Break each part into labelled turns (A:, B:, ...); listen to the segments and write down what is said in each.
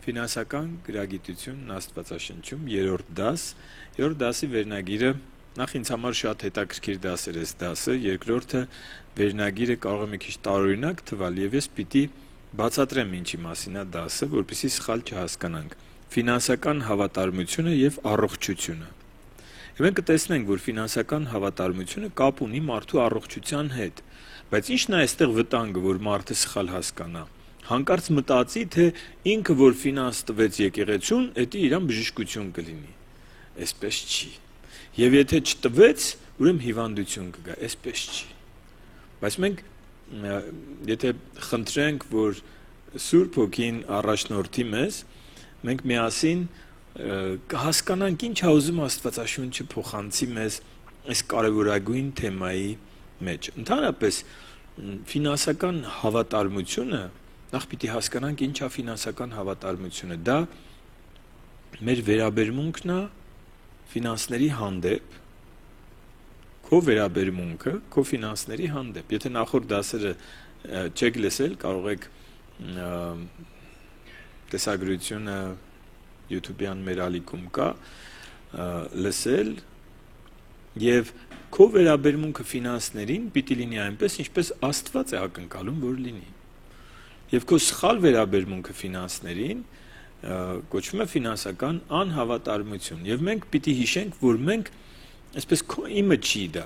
A: Ֆինանսական գրագիտությունն Աստվածաշնչում, երրորդ դաս, երրորդ դասի վերնագիրը նախ ինձ համար շատ հետաքրքիր դաս էր այս դասը, երկրորդը վերնագիրը կարող է մի քիչ տարօրինակ թվալ եւ ես պիտի բացատրեմ ինչի մասին է դասը, որպեսզի սխալ չհասկանանք։ Ֆինանսական հավատարմությունը եւ առողջությունը։ Եվ մենք կտեսնենք, որ ֆինանսական հավատարմությունը կապ ունի մարդու առողջության հետ, բայց ի՞նչն է այստեղ վտանգը, որ մարդը սխալ հասկանա։ Հանկարծ մտածի, թե ինքը որ ֆինանս տվեց եկեղեցուն, դա իրան բժշկություն կլինի։ Այսպես չի։ Եվ եթե չտվեց, ուրեմն հիվանդություն կգա, այսպես չի։ Բայց մենք եթե խնդրենք, որ Սուրբ Հոգին առաջնորդի մեզ, մենք միասին կհասկանանք ինչ է ուզում Աստվածաշունչը փոխանցի մեզ այս կարևորագույն թեմայի մեջ։ Ընդհանրապես ֆինանսական հավատարմությունը նախ պիտի հասկանանք ինչ է ֆինանսական հավատարմությունը։ Դա մեր վերաբերմունքն է ֆինանսների հանդեպ, քո վերաբերմունքը քո ֆինանսների հանդեպ։ Եթե նախորդ դասերը չեք լսել, կարող եք տեսագրությունը YouTube-յան մեր ալիքում կա, լսել եւ քո վերաբերմունքը ֆինանսներին պիտի լինի այնպես, ինչպես Աստված է ակնկալում, որ լինի։ Եվ քո սխալ վերաբերմունքը ֆինանսներին կոչվում է ֆինանսական անհավատարմություն։ Եվ մենք պիտի հիշենք, որ մենք այսպես իմը չի դա։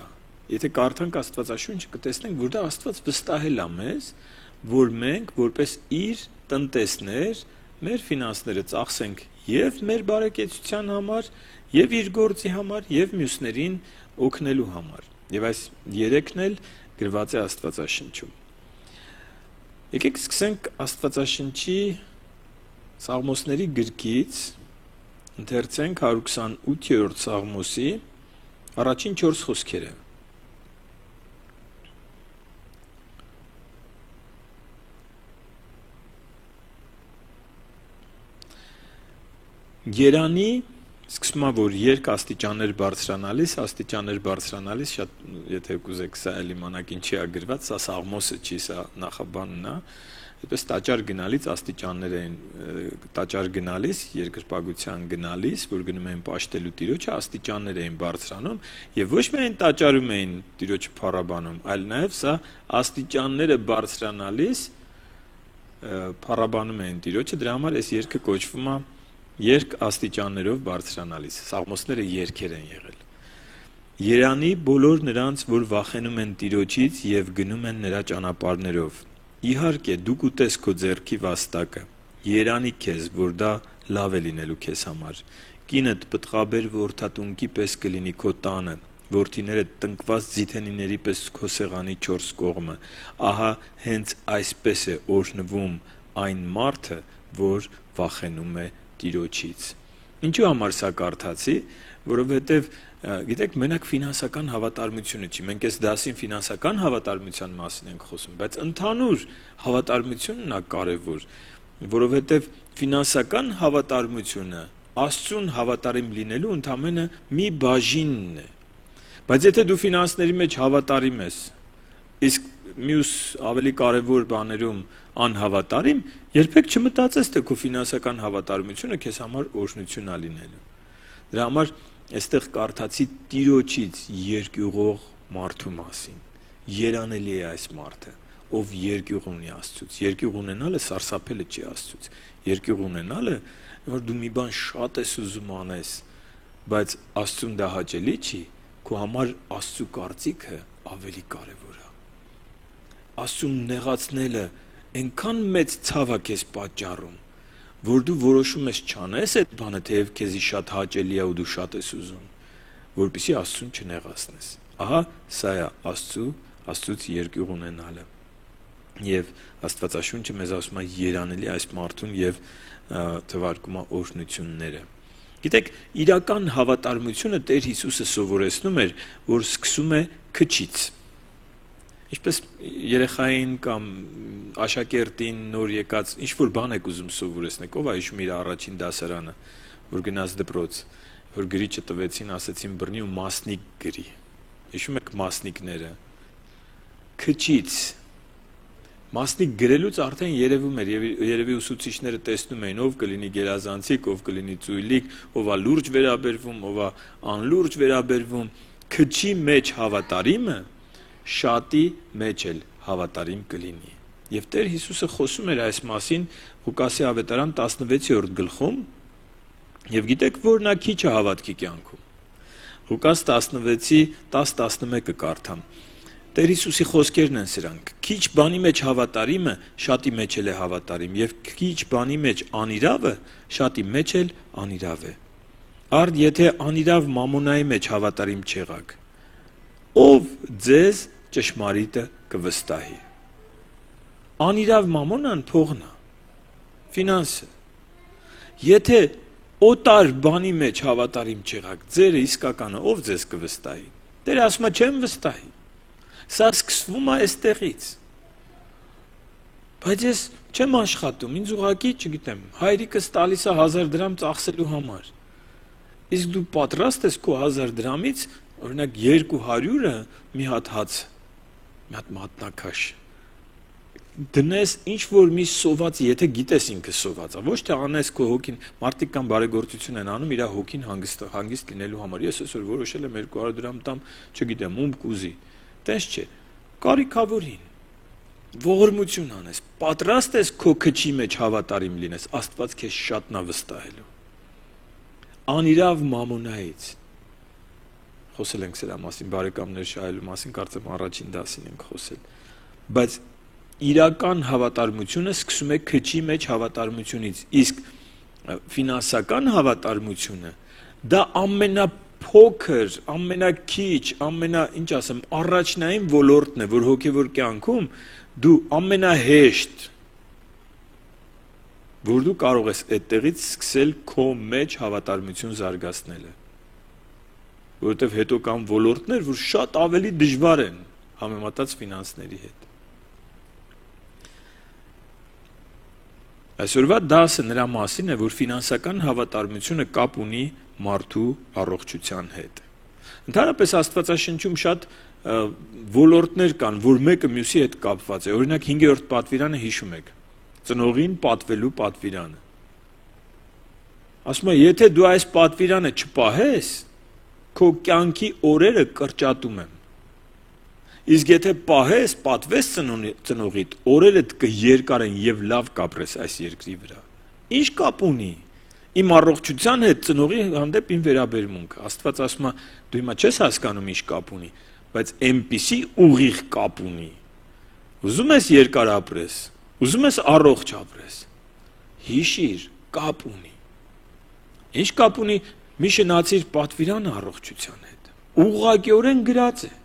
A: Եթե կարդանք Աստվածաշունչը, կտեսնենք, որ դա Աստված վստահել է մեզ, որ մենք որպես իր տնտեսներ մեր ֆինանսները ծախսենք եւ մեր բարեկեցության համար, եւ իր գործի համար, եւ մյուսներին օգնելու համար։ Եվ այս երեքն էլ գրված է Աստվածաշնչում։ Եկեք սկսենք Աստվածաշնչի Սաղմոսների գրքից, ընթերցենք 128-րդ Սաղմոսի առաջին 4 խոսքերը։ Երանի սկսում է, որ երկ աստիճաններ բարձրանալիս, շատ, եթե կուզեք սա էլ իմանաք ինչի է գրված, սա Սաղմոսը չի, սա նախաբանն է, այդպես տաճար գնալից աստիճաններ էին, տաճար գնալիս, երկրպագության գնալիս, որ գնում էին պաշտելու Տիրոջը, աստիճաններ էին բարձրանում, եւ ոչ միայն տաճարում էին Տիրոջը փառաբանում, այլ նաեւ սա աստիճանները բարձրանալիս փառաբանում էին Տիրոջը, դրա համար այս երգը կոչվում է երկ աստիճաններով բարձրանալիս։ Սաղմոսները երգեր են եղել։ Երանի բոլոր նրանց, որ վախենում են Տիրոջից եւ գնում են նրա ճանապարհներով։ Իհարկե, դու կուտես քո ձեռքի վաստակը։ Երանի քեզ, որ դա լավ է լինելու քեզ համար։ Կինդ պտղաբեր որդատունկի պես կլինի քո տանը, որդիները տնկված ձիթենիների պես քո սեղանի 4 կողմը։ Ահա հենց այսպես է օրհնվում այն մարդը, որ վախենում է Տիրոջից։ Ինչու համար սա կարդացի, որովհետև գիտեք, մենակ ֆինանսական հավատարմությունը չի, մենք այս դասին ֆինանսական հավատարմության մասին ենք խոսում, բայց ընդհանուր հավատարմությունն է կարևոր, որովհետև ֆինանսական հավատարմությունը Աստծուն հավատարիմ լինելու ընդամենը մի բաժինն է։ Բայց եթե դու ֆինանսների մեջ հավատարիմ ես, իսկ մյուս ավելի կարևոր բաներում անհավատարիմ, երբեք չմտածես, թե քո ֆինանսական հավատարմությունը քեզ համար օրհնություն է լինելու։ Դրա համար այստեղ կարդացի Տիրոջից երկյուղող մարդու մասին։ Երանելի է այս մարդը, ով երկյուղ ունի Աստծուց։ Երկյուղ ունենալը սարսափելը չի Աստծուց։ Երկյուղ ունենալը, որ դու մի բան շատ ես ուզում անես, բայց Աստծուն դա հաճելի չի, քո համար Աստծու կարծիքը ավելի կարևոր է։ Աստծուն նեղացնելը այնքան մեծ ցավ է քեզ պատճառում, որ դու որոշում ես չանես այդ բանը, թեև քեզի շատ հաճելի է ու դու շատ ես ուզում, որպեսզի Աստծուն չնեղացնես։ Ահա սա է Աստծուց երկյուղ ունենալը։ Եվ Աստվածաշունչը մեզ ասում է երանելի այս մարդուն եւ թվարկում է օրհնությունները։ Գիտեք, իրական հավատարմությունը Տեր Հիսուսը սովորեցնում էր, որ սկսում է քչից։ Ինչպես երեխային կամ աշակերտին նոր եկած ինչ-որ բան եք ուզում սովորեցնեք, ով է հիշում իր առաջին դասարանը, որ գնաց դպրոց, որ գրիչը տվեցին, ասեցին բռնի ու մասնիկ գրի։ Հիշում եք մասնիկները։ Քչից Մասնիկ գրելուց արդեն երևում էր եւ երևի ուսուցիչները տեսնում էին ով կլինի գերազանցիկ, ով կլինի ծույլիկ, ով է լուրջ վերաբերվում, ով է անլուրջ վերաբերվում, քչի մեջ հավատարիմը շատի մեջ էլ հավատարիմ կլինի։ Եվ Տեր Հիսուսը խոսում էր այս մասին Ղուկասի ավետարան 16-րդ գլխում, եւ գիտեք որ նա քիչ է հավատքի կյանքում։ Ղուկաս 16-ի 10-11-ը կարդամ։ Տեր Հիսուսի խոսքերն են սրանք. քիչ բանի մեջ հավատարիմը շատի մեջ էլ է հավատարիմ եւ քիչ բանի մեջ անիրավը շատի մեջ էլ անիրավ է։ Արդ եթե անիրավ մամոնայի մեջ հավատարիմ չեղաք, ով ձեզ ճշմարիտը կվստահի։ Անիրավ մամոնան փողն է, ֆինանսը։ Եթե օտար բանի մեջ հավատարիմ չեղաք, ձերը իսկականը ով ձեզ կվստահի։ Տերը ասում է չեմ վստահի։ Սա սկսվում է այստեղից։ Բայց ես չեմ աշխատում, ինձ ուղղակի, չգիտեմ, հայրիկս տալիս է 1000 դրամ ծախսելու համար։ Իսկ դու պատրաստ ես քո 1000 դրամից, օրինակ 200-ը մի հատ հաց, մի հատ մատնաքաշ դնես ինչ որ մի սոված, եթե գիտես ինքը սոված է, ոչ թե անես քո հոգին, մարդիկ կան բարեգործություն են անում իր հոգին հանգիստ լինելու համար։ Ես այսօր որոշել եմ 200 դրամ տամ, չգիտեմ, ում կուզի։ Տես չէ, կարիքավորին, ողորմություն անես, պատրաստ ես քո քչի մեջ հավատարիմ լինես, Աստված քեզ շատնա վստահելու։ Անիրավ մամոնայից խոսել ենք սրա մասին, բարեկամներ շահելու մասին, կարծեմ առաջին դասին ենք խոսել, բայց իրական հավատարմությունը սկսում է քչի մեջ հավատարմությունից, իսկ ֆինանսական հավատարմությունը դա ամենափոքր, ամենակիչ, ինչ ասեմ, առաջնային ոլորտն է, որ հոգևոր կյանքում դու ամենահեշտ, որ դու կարող ես այդտեղից սկսել քո մեջ հավատարմություն զարգացնելը, որովհետև հետո կան ոլորտներ, որ շատ ավելի դժվար են համեմատած ֆինանսների հետ։ Այսօրվա դասը նրա մասին է, որ ֆինանսական հավատարմությունը կապ ունի մարդու առողջության հետ։ Ընդհանրապես Աստվածաշնչում շատ ոլորտներ կան, որ մեկը մյուսի հետ կապված է։ Օրինակ 5-րդ պատվիրանը հիշում եք, ծնողին պատվելու պատվիրանը։ Ասում է, եթե դու այս պատվիրանը չպահես, քո կյանքի օրերը կրճատում եմ։ Իսկ եթե պահես, պատվես ծնողիդ, օրերդ կերկարեն եւ լավ կապրես այս երկրի վրա։ Ինչ կապ ունի իմ առողջության հետ ծնողի հանդեպ իմ վերաբերմունքը։ Աստված ասում է, դու հիմա չես հասկանում ինչ կապ ունի, բայց այնպիսի ուղիղ կապ ունի։ Ուզում ես երկար ապրես, ուզում ես առողջ ապրես։ Հիշիր, կապ ունի։ Ինչ կապ ունի, մի շնացիր պատվիրանը առողջության հետ։ Ուղղակիորեն գրած է։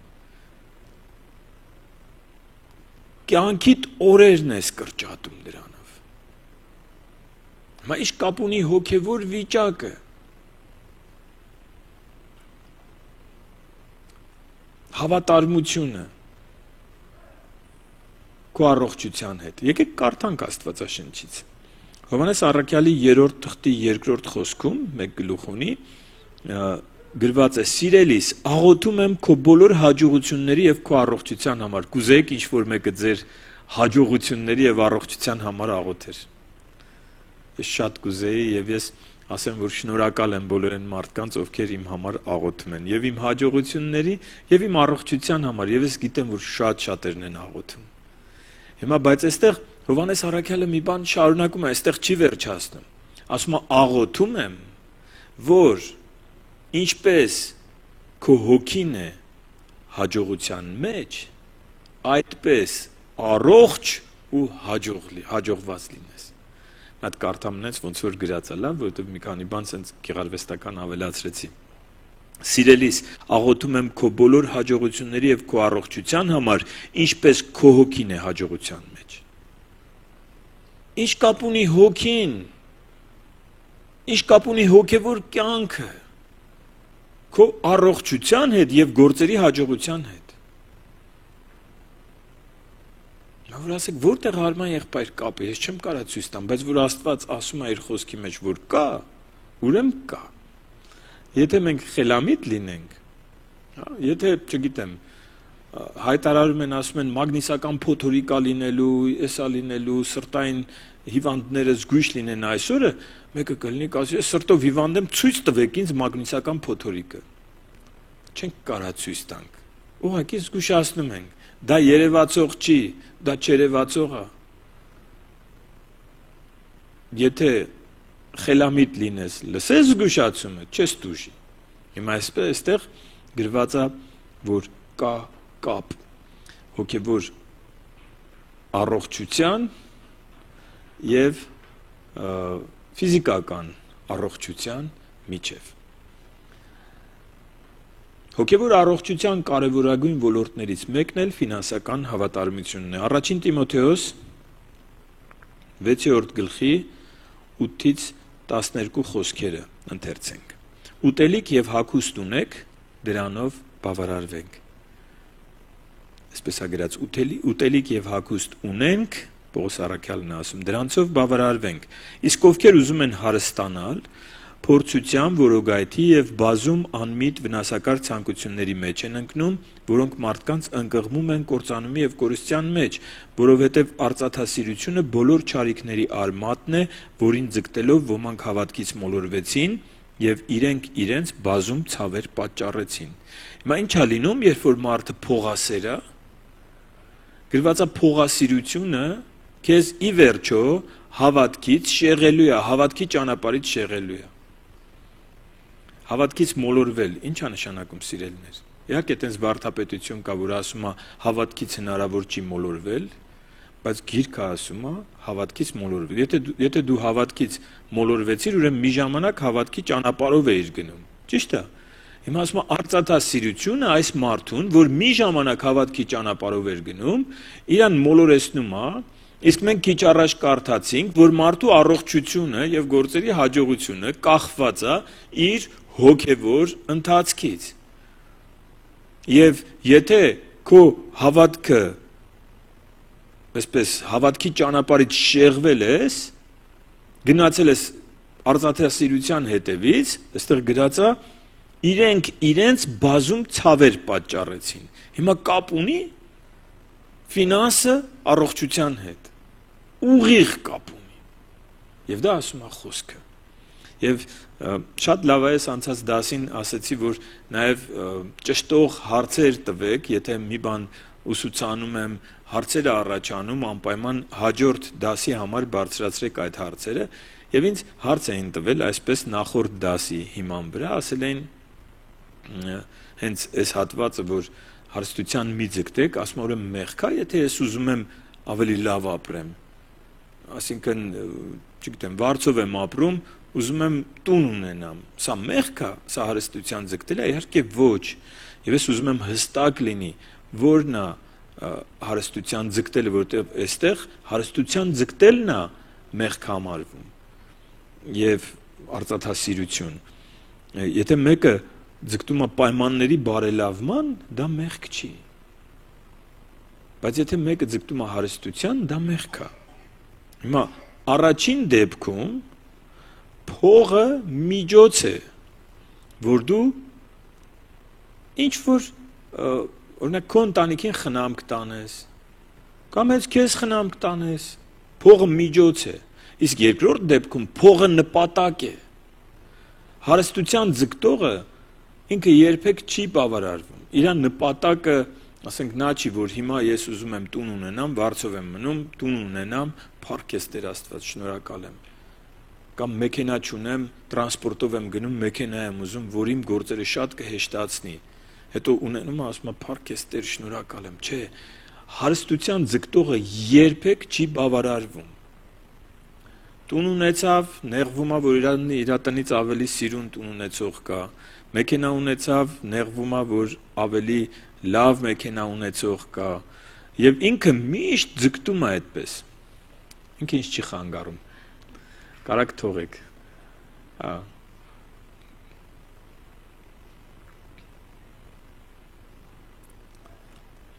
A: Կյանքիդ օրերն ես կրճատում դրանով։ Հիմա ինչ կապ ունի հոգևոր վիճակը։ Հավատարմությունը քո առողջության հետ։ Եկեք կարդանք Աստվածաշնչից։ Հովհաննես առաքյալի 3-րդ թղթի 2-րդ խոսքում, 1 գլուխ ունի, գրված է. «Սիրելիս, աղոթում եմ քո բոլոր հաջողությունների եւ քո առողջության համար»։ Կուզեիք ինչ որ մեկը ձեր հաջողությունների եւ առողջության համար աղոթեր։ Ես շատ կուզեի եւ ես ասեմ, որ շնորհակալ եմ բոլոր այն մարդկանց, ովքեր իմ համար աղոթում են, եւ իմ հաջողությունների եւ իմ առողջության համար, եւ ես գիտեմ, որ շատ շատերն են աղոթում։ Հիմա բայց այստեղ Հովհաննես առաքյալը մի բան շարունակում է, այստեղ չի վերջացնում։ Ասում է աղոթում եմ, որ ինչպես քո հոգին է հաջողության մեջ, այդպես առողջ ու հաջողված լինես։ Մատ կարդամնից ոնց որ գրած է, լավ, որովհետև մի քանի բան sense գեղարվեստական ավելացրեցի։ Սիրելիս, աղոթում եմ քո բոլոր հաջողությունների եւ քո առողջության համար, ինչպես քո հոգին է հաջողության մեջ։ Ինչ կապ ունի հոգին։ Ինչ կապ ունի հոգևոր կյանքը քո առողջության հետ եւ գործերի հաջողության հետ։ Որ ասեք, որտեղ Արման եղբայր կապը, ես չեմ կարա ցույց տամ, բայց որ Աստված ասում է իր խոսքի մեջ, որ կա, ուրեմն կա։ Եթե մենք խելամիտ լինենք, եթե, չգիտեմ, հայտարարում են, ասում են մագնիսական փոթորիկա լինելու, էսա լինելու, սրտային հիվանդները զգույշ լինեն այսօրը, մեկը կլինի ասի, սրտով հիվանդ եմ, ցույց տվեք ինձ մագնիսական փոթորիկը։ Չենք կարա ցույց տանք։ Ուղղակի զգուշացնում ենք։ Դա երևացող չի, դա չերևացող է։ Եթե խելամիտ լինես, լսես զգուշացումը, չես դուժի։ Հիմա այստեղ գրված է, որ կա կապ հոգևոր առողջության եւ ֆիզիկական առողջության միջև։ Հոգևոր առողջության կարևորագույն ոլորտներից մեկն էլ ֆինանսական հավատարմությունն է։ Առաջին Տիմոթեոս 6-րդ գլխի 8-ից 12 խոսքերը ընթերցենք։ Ուտելիք եւ հագուստ ունեք, դրանով բավարարվենք։ Այսպես է գրած, ուտելիք եւ հագուստ ունենք, Պողոս առաքյալն է ասում, դրանցով բավարարվենք։ Իսկ ովքեր ուզում են հարստանալ, փորձության, որոգայթի եւ բազում անմիտ վնասակար ցանկությունների մեջ են ընկնում, որոնք մարդկանց ընկղմում են կործանումի եւ կորստյան մեջ, որովհետեւ արծաթասիրությունը բոլոր չարիքների արմատն է, որին ձգտելով ոմանք հավատքից մոլորվեցին եւ իրենց բազում ցավեր պատճառեցին։ Հիմա ինչ է լինում, երբ որ մարդը փողասեր է, գրված է փողասիրությունը քեզ ի վերջո հավատքից շեղելու է, հավատքի ճանապարհից շեղելու է։ Հավատքից մոլորվել, ինչ է նշանակում սիրելիներ։ Իհարկե, այդպես վարդապետություն կա, որ ասում է հավատքից հնարավոր չի մոլորվել, բայց գիրքը ասում է հավատքից մոլորվել։ Եթե դու հավատքից մոլորվեցիր, ուրեմն մի ժամանակ հավատքի ճանապարհով էիր գնում։ Ճիշտ է։ Հիմա ասում է արծաթասիրությունը այս մարդուն, որ մի ժամանակ հավատքի ճանապարհով էր գնում, իրան մոլորեցնում է, իսկ մենք քիչ առաջ կարդացինք, որ մարդու առողջությունը եւ գործերի հաջողությունը կախված է իր հոգևոր ընթացքից։ Եվ եթե քո հավատքը այսպես հավատքի ճանապարհից շեղվել ես, գնացել ես արծաթասիրության հետևից, այստեղ գրած է իրենց բազում ցավեր պատճառեցին։ Հիմա կապ ունի ֆինանսը առողջության հետ։ Ուղիղ կապ ունի։ Եվ դա ասում է խոսքը։ Եվ շատ լավ է անցած դասին ասացի, որ նաև ճշտող հարցեր տվեք, եթե մի բան ուսուցանում եմ, հարցերը առաջանում, անպայման հաջորդ դասի համար բարձրացրեք այդ հարցերը, եւ ինձ հարց էին տվել այսպես նախորդ դասի հիման վրա, ասել էին հենց այս հատվածը, որ հարստության մի ձգտեք, ասում եմ մեղք է, եթե ես ուզում եմ ավելի լավ ապրեմ, այսինքն, չգիտեմ, վարձով եմ ապրում, ուզում եմ տուն ունենամ, սա մեղք է, սա հարստության ձգտել է, իհարկե ոչ, եւ ես ուզում եմ հստակ լինի, որն է հարստության ձգտելը, որտեղ այստեղ հարստության ձգտելն է մեղք համարվում եւ արծաթասիրություն։ Եթե մեկը ձգտում է պայմանների բարելավման, դա մեղք չի։ Բայց եթե մեկը ձգտում է հարստության, դա մեղք է։ Հիմա առաջին դեպքում փողը միջոց է, որ դու ինչ որ օրինակ քո ընտանիքին խնամք տանես, կամ հենց քեզ խնամք տանես, փողը միջոց է։ Իսկ երկրորդ դեպքում փողը նպատակ է։ Հարստության ձգտողը ինքը երբեք չի բավարարվում։ Իր նպատակը, ասենք, նա չի, որ հիմա ես ուզում եմ տուն ունենամ, վարձով եմ մնում, տուն ունենամ, փառք ես Տեր Աստված, շնորհակալ եմ։ Կամ մեքենա չունեմ, տրանսպորտով եմ գնում, մեքենա եմ ուզում, որ իմ գործերը շատ կհեշտացնի։ Հետո ունենում ասում փառք ես Տեր, շնորհակալ եմ, չէ, հարստության ձգտողը երբեք չի բավարարվում։ Տուն ունեցավ, նեղվում է, որ իր տնից ավելի սիրուն տուն ունեցող կա, մեքենա ունեցավ, նեղվում է, որ ավելի լավ մեքենա ունեցող կա, եւ ինքը միշտ ձգտում է այդպես։ Ինքը ինչ չի խանգարում։ Կարակ թողեք։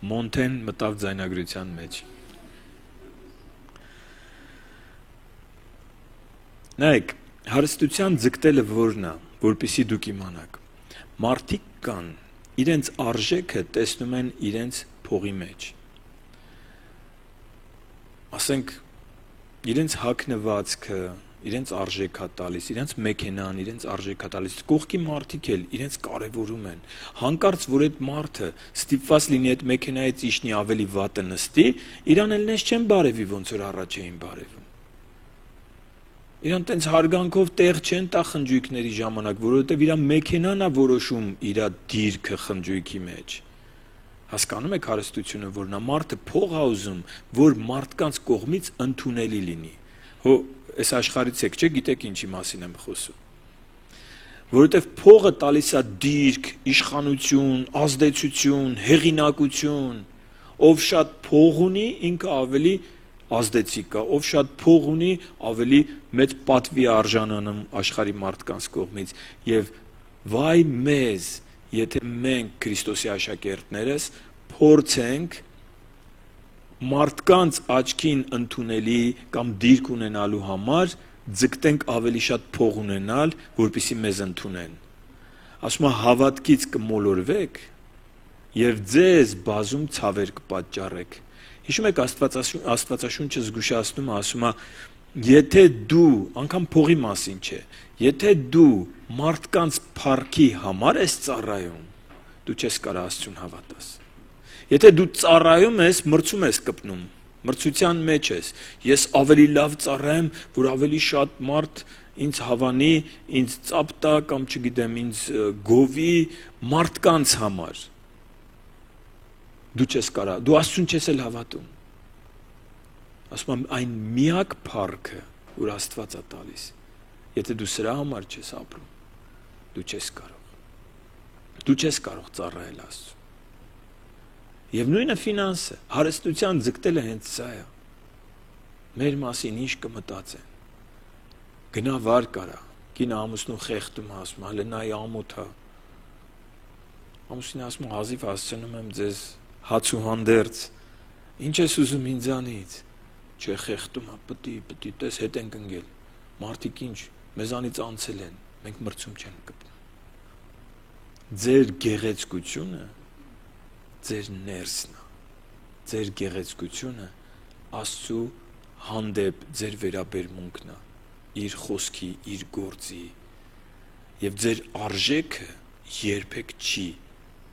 A: Մոնթեն մտավ ձայնագրության մեջ։ Նայեք, հարստության ձգտելը որն է, որպեսզի դուք իմանաք։ Մարդիկ կան, իրենց արժեքը տեսնում են իրենց փողի մեջ։ Ասենք իրենց հագնվածքը, իրենց արժեքա տալիս, իրենց մեքենան, իրենց արժեքա տալիս, կողքի մարդիկ էլ իրենց կարևորում են։ Հանկարծ որ այդ մարդը ստիպված լինի այդ մեքենայից իջնի ավելի վատը նստի, իրան էլ նես չեն բարևի ոնց որ առաջ էին բարևում։ Իրան տենց հարգանքով տեղ չեն տա խնջույքների ժամանակ, որովհետև իր մեքենան է որոշում իր դիրքը խնջույքի մեջ։ Հասկանում եք հարստությունը, որ նա մարդը փող է ուզում, որ մարդկանց կողմից ընդունելի լինի։ Հո այս աշխարհից եք, չէ՞, գիտեք ինչի մասին եմ խոսում։ Որովհետև փողը տալիս է դիրք, իշխանություն, ազդեցություն, հեղինակություն։ Ով շատ փող ունի, ինքը ավելի ազդեցիկ է, ով շատ փող ունի, ավելի մեծ պատվի արժանանում աշխարհի մարդկանց կողմից։ Եվ վայ մեզ, եթե մենք Քրիստոսի աշակերտներս փորձենք մարդկանց աչքին ընդունելի կամ դիրք ունենալու համար ձգտենք ավելի շատ փող ունենալ, որպեսզի մեզ ընդունեն։ Ասում է հավատքից կմոլորվեք եւ ձեզ բազում ցավեր կպատճառեք։ Հիշում եք Աստվածաշունչը զգուշացնում է, ասում է, եթե դու, անգամ փողի մասին չէ, եթե դու մարդկանց փառքի համար ես ծառայում, դու չես կարող Աստծուն հավատաս։ Եթե դու ծառայում ես, մրցում ես կպնում, մրցության մեջ ես, ես ավելի լավ ծառայեմ, որ ավելի շատ մարդ ինձ հավանի, ինձ ծափ տա կամ չգիտեմ, ինձ գովի մարդկանց համար։ Դու չես կարող, դու Աստծուն չես էլ հավատում։ Ասում եմ, այն միակ փառքը, որ Աստված է տալիս, եթե դու սրա համար չես ապրում, դու չես կարող։ Դու չես կարող ծառայել Աստծուն։ Եվ նույնը ֆինանսը, հարստության ձգտելը հենց սա է։ Մեր մասին ինչ կմտածեն։ Գնա վար կարա, կինը ամուսնու խեղդում է, ասում, հələ նայ ամոթ է։ Ամուսինը ասում, հազիվ հասցնում եմ ձեզ հաց ու հանդերձ, ինչ ես ուզում ինձանից, չէ խեղդում է, պտի, տես հետ ենք ընկել, մարդիկ ինչ, մեզանից անցել են, մենք մրցում չենք կպնում։ Ձեր գեղեցկությունը, ձեր ներսն է, ձեր գեղեցկությունը Աստծու հանդեպ ձեր վերաբերմունքն է, իր խոսքի, իր գործի, եւ ձեր արժեքը երբեք չի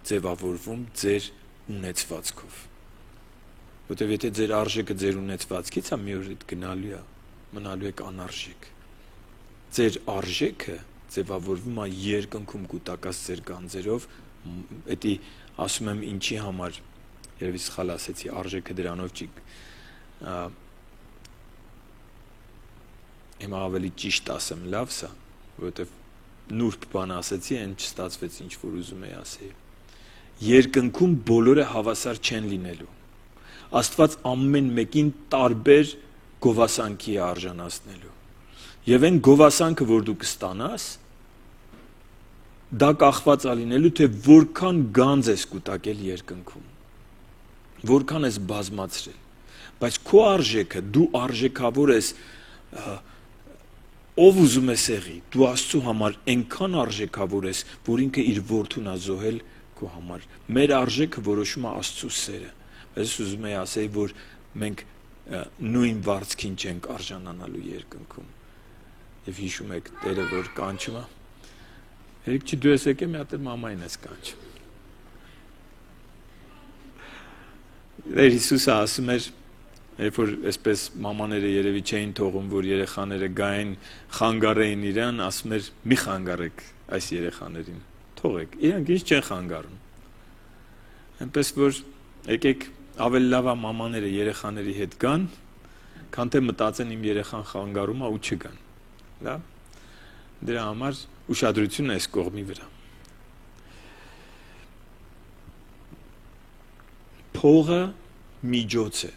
A: ձևավորվում ձեր ունեցվածքով։ Որտեւ եթե ձեր արժեքը ձեր ունեցվածքից է, մի օր այդ գնալու է, մնալու եք անարժեք։ Ձեր արժեքը ձևավորվում է երկնքում կուտակած ձեր գանձերով, դա ասում եմ ինչի համար, երևի սխալ ասեցի, արժեքը դրանով չի։ Հիմա ավելի ճիշտ ասեմ, լավ սա, որովհետեւ նուրբ բան ասեցի, այն չստացվեց ինչ որ ուզում էի ասեի։ Երկնքում բոլորը հավասար չեն լինելու։ Աստված ամեն մեկին տարբեր գովասանքի է արժանացնելու։ Եվ այն գովասանքը, որ դու կստանաս, դա կախված է լինելու, թե որքան գանձ ես կուտակել երկնքում, որքան ես բազմացրել։ Բայց քո արժեքը, դու արժեքավոր ես, ով ուզում ես եղի, դու Աստծու համար այնքան արժեքավոր ես, որ ինքը իր որդուն է զոհել քո համար։ Մեր արժեքը որոշում է Աստծու սերը։ Ես ուզում եի ասել, որ մենք նույն վարձքին չենք արժանանալու երկնքում։ Եվ հիշում եք Տերը, որ կանչում է։ Երեք չի դու ես եկել, մի հատ մամային ես կանչում։ Հիսուսը ասում էր, երբ որ այսպես մամաները երևի չէին թողում, որ երեխաները գային, խանգարեին իրան, ասում էր՝ մի խանգարեք այս երեխաներին, թողեք, իրանք ինչ չեն խանգարում։ Այնպես որ եկեք ավելի լավ է մամաները երեխաների հետ գան, քան թե մտածեն իմ երեխան խանգարում է ու չգան։ Լավ։ Դրա համար ուշադրություն այս կողմի վրա։ Փողը միջոց է,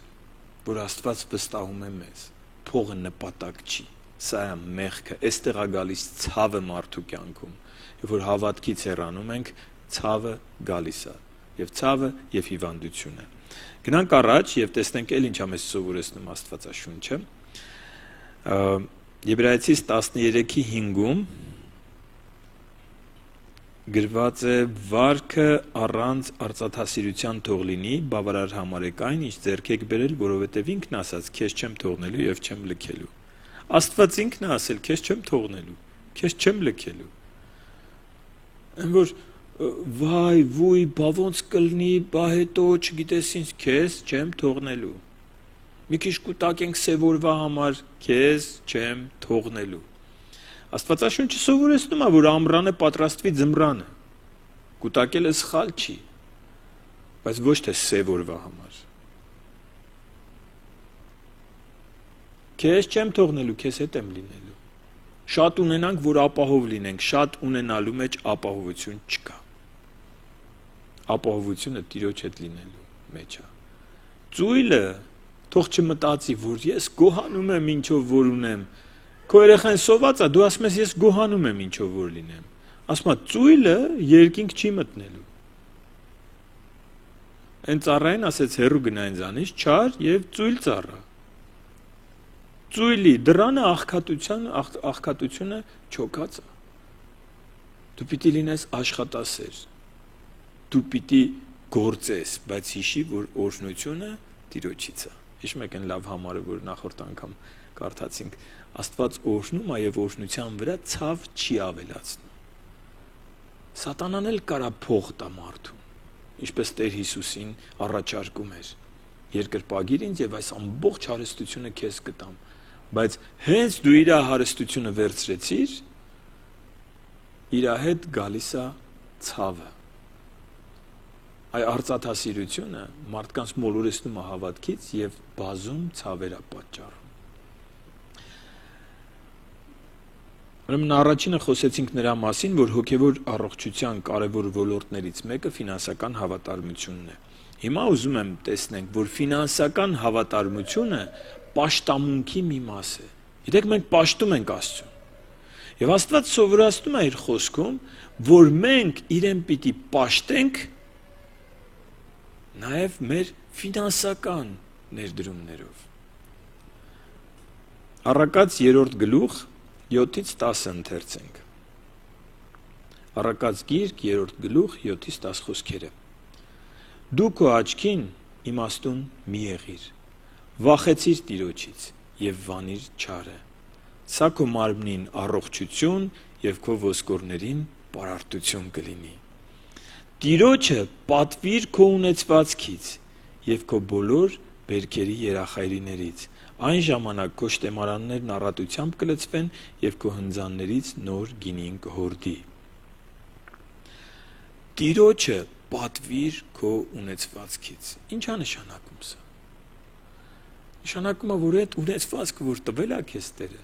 A: որ Աստված վստահում է մեզ։ Փողը նպատակ չի։ Սա է մեղքը, այստեղ է գալիս ցավը մարդու կյանքում։ Երբ որ հավատքից հեռանում ենք, ցավը գալիս է, եւ ցավը եւ հիվանդությունը։ Գնանք առաջ եւ տեսնենք էլ ինչա մեզ սովորեցնում Աստվածաշունչը։ Եբրայեցիս 13:5-ում գրված է վարքը առանց արծաթասիրության թող լինի, բավարար համարեք այն, ինչ ձեռք եք բերել, որովհետև ինքն ասաց, քեզ չեմ թողնելու եւ չեմ լքելու։ Աստված ինքն է ասել, քեզ չեմ թողնելու, քեզ չեմ լքելու։ Այն որ վայ, վույ, բա ոնց կլինի, բա հետո չգիտես ինչ, քեզ չեմ թողնելու։ Մի քիչ կուտակենք սևորվա համար, քեզ չեմ թողնելու։ Աստվածաշունչը սովորեցնում է, որ ամռանը պատրաստվի ձմռանը։ Կուտակելը սխալ չի, բայց ոչ թե սևորվա համար։ Քեզ չեմ թողնելու, քեզ հետ եմ լինելու։ Շատ ունենանք, որ ապահով լինենք, շատ ունենալու մեջ ապահովություն չկա։ Ապահովությունը Տիրոջ հետ լինելու մեջ է։ Ծույլը թող չմտածի, որ ես գոհանում եմ ինչով որ ունեմ։ Քո երեխան սոված է, դու ասում ես ես գոհանում եմ ինչով որ լինեմ։ Ասում է ծույլը երկինք չի մտնելու։ Այն ծառային ասեց հերու գնային զանից, չար եւ ծույլ ծառա։ Ծույլի դրանը աղքատությունը չոքած է։ Դու պիտի լինես աշխատասեր։ Դու պիտի գործես, բայց հիշի, որ օրհնությունը Տիրոջից է։ Հիշում եք այն լավ համարը, որ նախորդ անգամ կարդացինք, Աստված օրհնում է եւ օրհնության վրա ցավ չի ավելացնում։ Սատանան էլ կարա փող տա մարդուն, ինչպես Տեր Հիսուսին առաջարկում էր։ Երկրպագիր ինձ եւ այս ամբողջ հարստությունը քեզ կտամ, բայց հենց դու իր հարստությունը վերցրեցիր, իր հետ գալիս է ցավը։ Այ արծաթասիրությունը մարդկանց մոլորեցնում է հավատքից եւ բազում ցավեր է պատճառում։ Ուրեմն առաջինը խոսեցինք նրա մասին, որ հոգևոր առողջության կարևոր ոլորտներից մեկը ֆինանսական հավատարմությունն է։ Հիմա ուզում եմ տեսնենք, որ ֆինանսական հավատարմությունը պաշտամունքի մի մաս է։ Գիտեք, մենք պաշտում ենք Աստծուն։ Եվ Աստված սովորացնում է իր խոսքում, որ մենք իրեն պիտի պաշտենք նաև մեր ֆինանսական ներդրումներով։ Առակաց 3-րդ գլուխ 7-ից 10 ընթերցենք։ Առակաց գիրք 3-րդ գլուխ 7-ից 10 խոսքերը։ Դու քո աչքին իմաստուն մի եղիր, վախեցիր Տիրոջից եւ վանիր չարը։ Սա քո մարմնին առողջություն եւ քո ոսկորներին պարարտություն կլինի։ Տիրոջը պատվիր քո ունեցվածքից եւ քո բոլոր բերքերի երախայրիներից։ Այն ժամանակ քո շտեմարաններն առատությամբ կլցվեն եւ քո հնձաններից նոր գինին կհորդի։ Տիրոջը պատվիր քո ունեցվածքից։ Ինչ է նշանակում սա։ Նշանակում է, որ այդ ունեցվածքը, որ տվել է քեզ Տերը,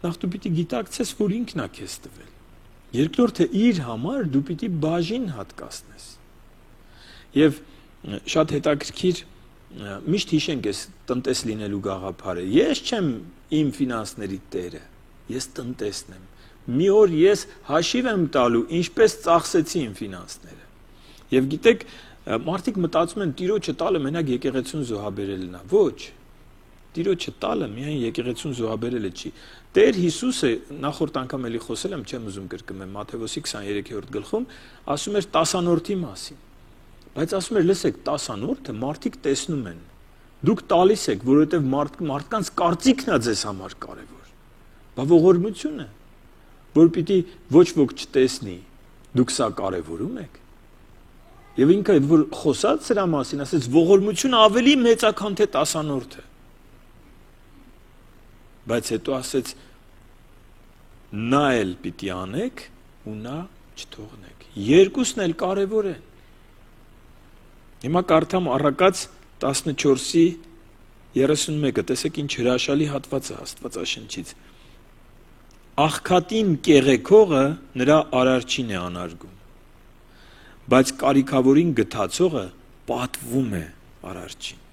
A: նախ դու պիտի գիտակցես, որ ինքն է քեզ տվել։ Երկրորդը իր համար դու պիտի բաժին հատկացնես։ Եվ շատ հետաքրքիր միշտ հիշենք այս տնտես լինելու գաղափարը։ Ես չեմ իմ ֆինանսների տերը, ես տնտեսն եմ։ Մի օր ես հաշիվ եմ տալու, ինչպես ծախսեցի իմ ֆինանսները։ Եվ գիտեք, մարդիկ մտածում են Տիրոջը տալը մենակ եկեղեցուն զոհաբերելն է։ Ոչ։ Տիրոջը տալը միայն եկեղեցուն զոհաբերելը չի։ Տեր Հիսուսը նախորդ անգամ էլի խոսել եմ, չեմ ուզում կրկնեմ, Մատթեոս 23-րդ գլխում ասում էր 10-որդի մասին։ Բայց ասում էր, լսեք, 10-որդը մարդիկ տեսնում են։ Դուք տալիս եք, որովհետև մարդկանց կարծիքն է ձեզ համար կարևոր։ Բա ողորմություն է, որ պիտի ոչ ոք չտեսնի, դուք սա կարևորում եք։ Եվ ինքը որ խոսած սրա մասին, ասեց ողորմությունը ավելի մեծական թե 10-որդը։ Բայց հետո ասեց նա էլ պիտի անեք ու նա չթողնեք։ Երկուսն էլ կարևոր են։ Հիմա կարդամ Առակաց 14-ի 31-ը, տեսեք ինչ հրաշալի հատված է Աստվածաշնչից։ Աղքատին կեղեքողը նրա արարչին է անարգում, բայց կարիքավորին գթացողը պատվում է արարչին։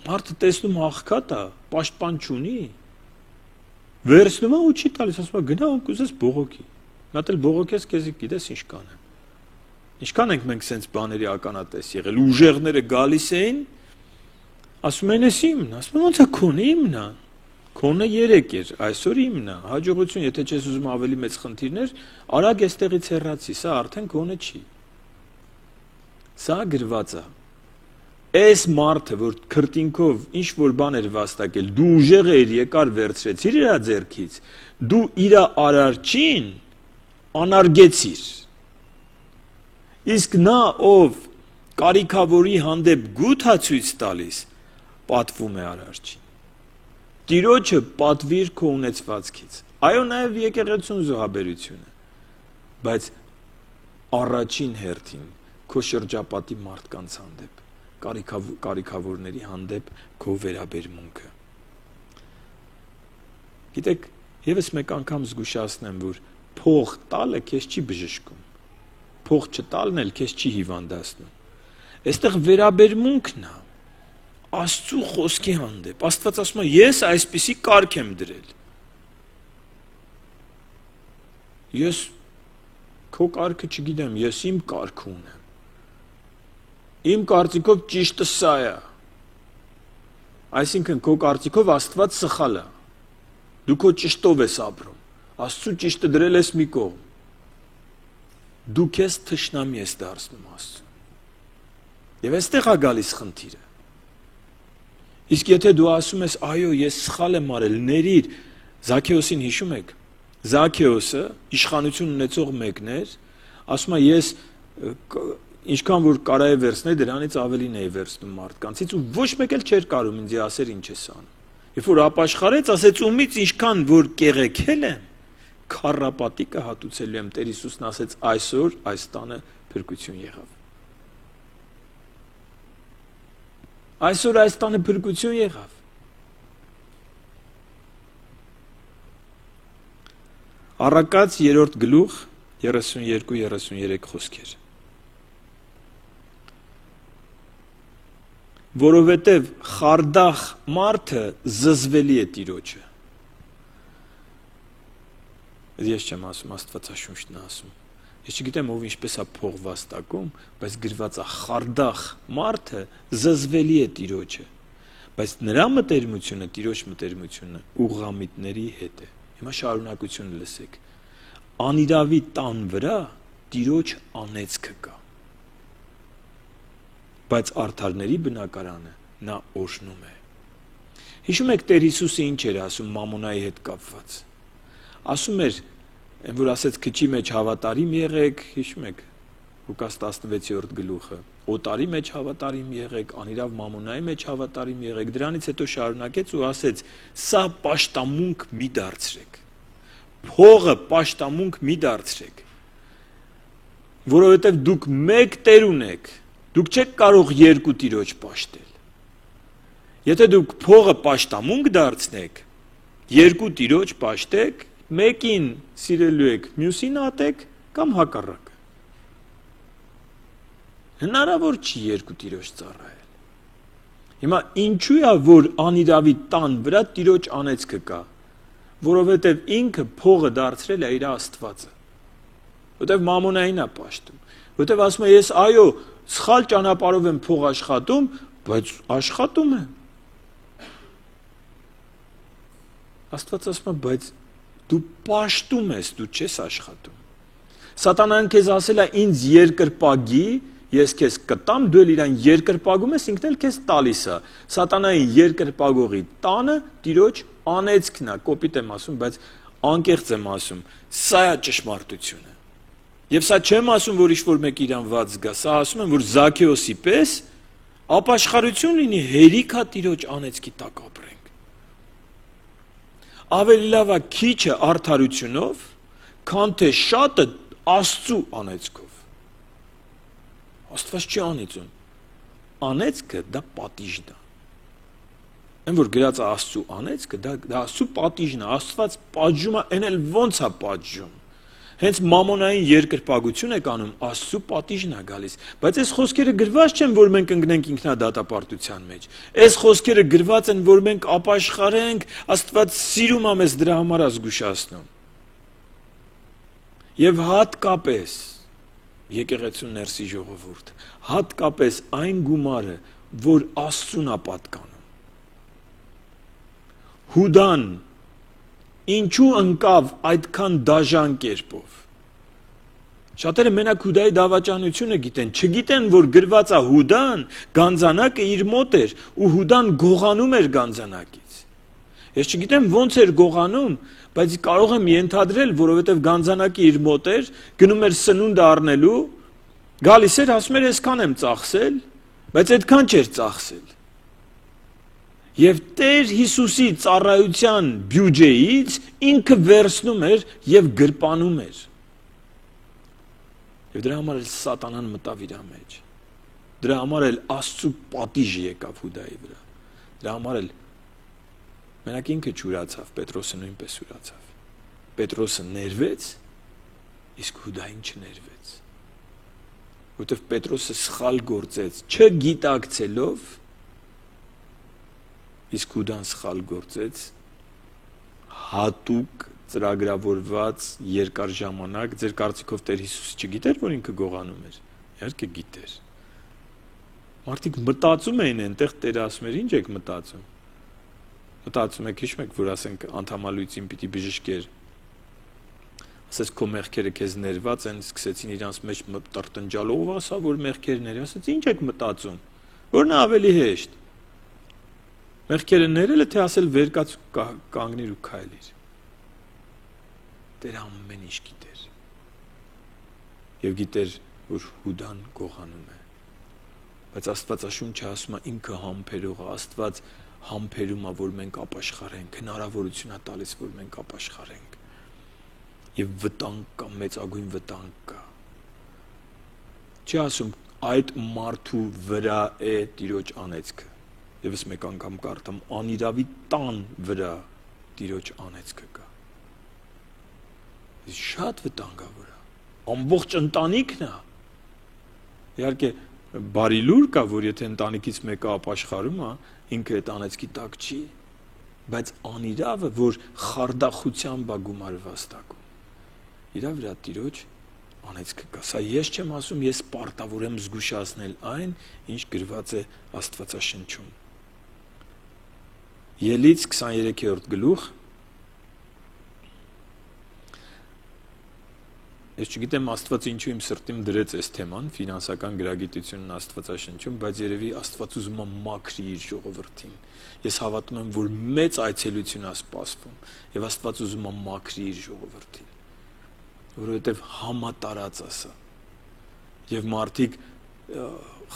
A: Մարդը տեսնում աղքատ է, պաշտպան չունի, վերցնում է ու չի տալիս, ասում է գնա ու կուզես բողոքի։ Նա էլ բողոքես քեզ գիտես ինչ կանեմ։ Ինչքան ենք մենք սենց բաների ականատես եղել, ուժեղները գալիս էին, ասում են ես իմն, ասում են ոնց է քոնը իմն է։ Քոնը 3 էր, այսօր իմն է, հաջողություն, եթե չես ուզում ավելի մեծ խնդիրներ, արագ էստեղից հեռացի, սա արդեն քոնը չի։ Սա գրված է։ Այս մարդը, որ քրտինքով ինչ որ բան էր վաստակել, դու ուժեղ էիր, եկար վերցրեցիր իր ձեռքից, դու իր արարչին անարգեցիր։ Իսկ նա, ով կարիքավորի հանդեպ գութացույց տալիս, պատվում է արարչին։ Տիրոջը պատվիր քո ունեցվածքից։ Այո, նաև եկեղեցուն զոհաբերությունը, բայց առաջին հերթին քո շրջապատի մարդկանց հանդեպ, կարիքավորների հանդեպ քո վերաբերմունքը։ Գիտեք, եւս մեկ անգամ զգուշացնեմ, որ փող տալը քեզ չի բժշկում, փող չտալն էլ քեզ չի հիվանդացնում։ Այստեղ վերաբերմունքն է Աստծու խոսքի հանդեպ։ Աստված ասում է, ես այսպիսի կարգ եմ դրել։ Ես քո կարգը չգիտեմ, ես իմ կարգը ունեմ։ Իմ կարծիքով ճիշտը սա է։ Այսինքն քո կարծիքով Աստված սխալ է։ Դու քո ճշտով ես ապրում։ Աստծու ճիշտը դրել ես մի կողմ։ Դու քեզ թշնամի ես դարձնում Աստծուն։ Եվ այստեղ է գալիս խնդիրը։ Իսկ եթե դու ասում ես, այո, ես սխալ եմ արել, ներիր, Զաքեոսին հիշում եք։ Զաքեոսը իշխանություն ունեցող մեկն էր, ասում է, ես ինչքան որ կարա է վերցնել, դրանից ավելին էի վերցնում մարդկանցից ու ոչ մեկ էլ չէր կարող ինձ ասել ինչ ես անում։ Երբ որ ապաշխարեց, ասեց ումից ինչքան որ կեղեքել եմ, քառապատիկը հատուցելու եմ։ Տեր Հիսուսն ասեց, այսօր այս տանը փրկություն եղավ։ Այսօր այս տանը փրկություն եղավ։ Առակաց 3-րդ գլուխ 32-33 խոսքեր։ Որովհետև խարդախ մարդը զզվելի է Տիրոջը։ Ես չեմ ասում, Աստվածաշունչն է ասում։ Ես չգիտեմ ով ինչպես է փող վաստակում, բայց գրված է խարդախ մարդը զզվելի է Տիրոջը, բայց նրա մտերմությունը, Տիրոջ մտերմությունը ուղղամիտների հետ է։ Հիմա շարունակությունը լսեք։ Անիրավի տան վրա Տիրոջ անեծքը կա, բայց արդարների բնակարանը նա օրհնում է։ Հիշում եք Տեր Հիսուսը ինչ էր ասում Մամոնայի հետ կապված։ Ասում էր, որ ասեց քչի մեջ հավատարիմ եղեք, հիշում եք Լուկաս 16-րդ գլուխը, օտարի մեջ հավատարիմ եղեք, անիրավ մամոնայի մեջ հավատարիմ եղեք, դրանից հետո շարունակեց ու ասեց, սա պաշտամունք մի դարձրեք, փողը պաշտամունք մի դարձրեք, որովհետև դուք մեկ Տեր ունեք, դուք չեք կարող երկու Տիրոջ պաշտել։ Եթե դուք փողը պաշտամունք դարձնեք, երկու Տիրոջ պաշտեք, մեկին սիրելու եք, մյուսին ատեք կամ հակառակը։ Հնարավոր չի երկու Տիրոջ ծառայել։ Հիմա ինչու է որ անիրավի տան վրա Տիրոջ անեծքը կա, որովհետև ինքը փողը դարձրել է իր Աստվածը։ Որտեվ մամոնային է պաշտում։ Որտեվ ասում է ես այո, սխալ ճանապարհով եմ փող աշխատում, բայց աշխատում եմ։ Աստված ասում է, բայց դու պաշտում ես, դու չես աշխատում։ Սատանան քեզ ասել է ինձ երկրպագի, ես քեզ կտամ, դու էլ իրան երկրպագում ես, ինքն էլ քեզ տալիս է։ Սատանայի երկրպագողի տանը Տիրոջ անեծքն է, կոպիտ եմ ասում, բայց անկեղծ եմ ասում, սա է ճշմարտությունը։ Եվ սա չեմ ասում, որ ինչ-որ մեկ իրան վատ զգա, սա ասում եմ, որ Զաքեոսի պես ապաշխարություն լինի, հերիք է Տիրոջ անեծքի տակ ապրենք։ Ավելի լավ է քիչը արդարությունով, քան թե շատը Աստծու անեծքով։ Աստված չի անեծում։ Անեծքը դա պատիժն է։ Այն որ գրած է Աստծու անեծքը, դա Աստծու պատիժն է։ Աստված պատժում է, այն էլ ոնց է պատժում։ Հենց մամոնային երկրպագություն եք անում, Աստծու պատիժն է գալիս։ Բայց այս խոսքերը գրված չեն, որ մենք ընկնենք ինքնադատապարտության մեջ։ Այս խոսքերը գրված են, որ մենք ապաշխարենք, Աստված սիրում է մեզ, դրա համար է զգուշացնում։ Եվ հատկապես եկեղեցու ներսի ժողովուրդ, հատկապես այն գումարը, որ Աստծուն է պատկանում։ Հուդան ինչու ընկավ այդքան դաժան կերպով։ Շատերը մենակ Հուդայի դավաճանությունը գիտեն, չգիտեն, որ գրված է Հուդան, գանձանակը իր մոտ էր, ու Հուդան գողանում էր գանձանակից։ Ես չգիտեմ ոնց էր գողանում, բայց կարող եմ ենթադրել, որովհետև գանձանակը իր մոտ էր, գնում էր սնունդ առնելու, գալիս էր, ասում էր, այսքան եմ ծախսել, բայց այդքան չէր ծախսել։ Եվ Տեր Հիսուսի ծառայության բյուջեից ինքը վերցնում էր եւ գրպանում էր։ Եվ դրա համար էլ սատանան մտավ իր մեջ։ Դրա համար էլ Աստծո պատիժը եկավ Հուդայի վրա։ Դրա համար էլ մենակ ինքը չուրացավ, Պետրոսը նույնպես ուրացավ։ Պետրոսը ներվեց, իսկ Հուդային չներվեց։ Որտեվ Պետրոսը սխալ գործեց, չգիտակցելով, իսկ Հուդան սխալ գործեց, հատուկ ծրագրավորված երկար ժամանակ, ձեր կարծիքով Տեր Հիսուսը չգիտեր, որ ինքը գողանում էր։ Իհարկե գիտեր։ Մարդիկ մտածում էին այնտեղ, Տերը ասում էր, ինչ եք մտածում։ Մտածում եք, հիշում եք, որ ասենք անդամալույցին պիտի բժշկեր։ Ասես քո մեղքերը քեզ ներված են, սկսեցին իրանց մեջ տրտնջալով, ասա, որ մեղքերը ներ, ասեց, ինչ եք մտածում։ Որն է ավելի հեշտ։ Մեղքերը ներելը, թե ասել վերկաց կանգնիր ու քայլիր։ Տերը ամեն ինչ գիտեր։ Եվ գիտեր, որ Հուդան գողանում է։ Բայց Աստվածաշունչը ասում է ինքը համբերող է, Աստված համբերում է, որ մենք ապաշխարենք, հնարավորություն է տալիս, որ մենք ապաշխարենք։ Եվ վտանգ կա, մեծագույն վտանգ կա։ Չի ասում այդ մարդու վրա է Տիրոջ անեծքը։ Եվս մեկ անգամ կարդամ, անիրավի տան վրա Տիրոջ անեծքը կա։ Շատ վտանգավոր է։ Ամբողջ ընտանիքն է։ Իհարկե բարի լուր կա, որ եթե ընտանիքից մեկը ապաշխարում է, ինքը այդ անեծքի տակ չի, բայց անիրավը, որ խարդախությամբ է գումարը վաստակում, իրա վրա Տիրոջ անեծքը կա։ Սա ես չեմ ասում, ես պարտավոր եմ զգուշացնել այն, ինչ գրված է Աստվածաշնչում։ Ելից 23-րդ գլուխ։ Ես չգիտեմ Աստված ինչու իմ սրտին դրեց այս թեման, ֆինանսական գրագիտությունն Աստվածաշնչում, բայց երևի Աստված ուզում է մաքրի իր ժողովրդին։ Ես հավատում եմ, որ մեծ այցելություն է սպասվում, եւ Աստված ուզում է մաքրի իր ժողովրդին, որովհետեւ համատարած է սա։ Եվ մարդիկ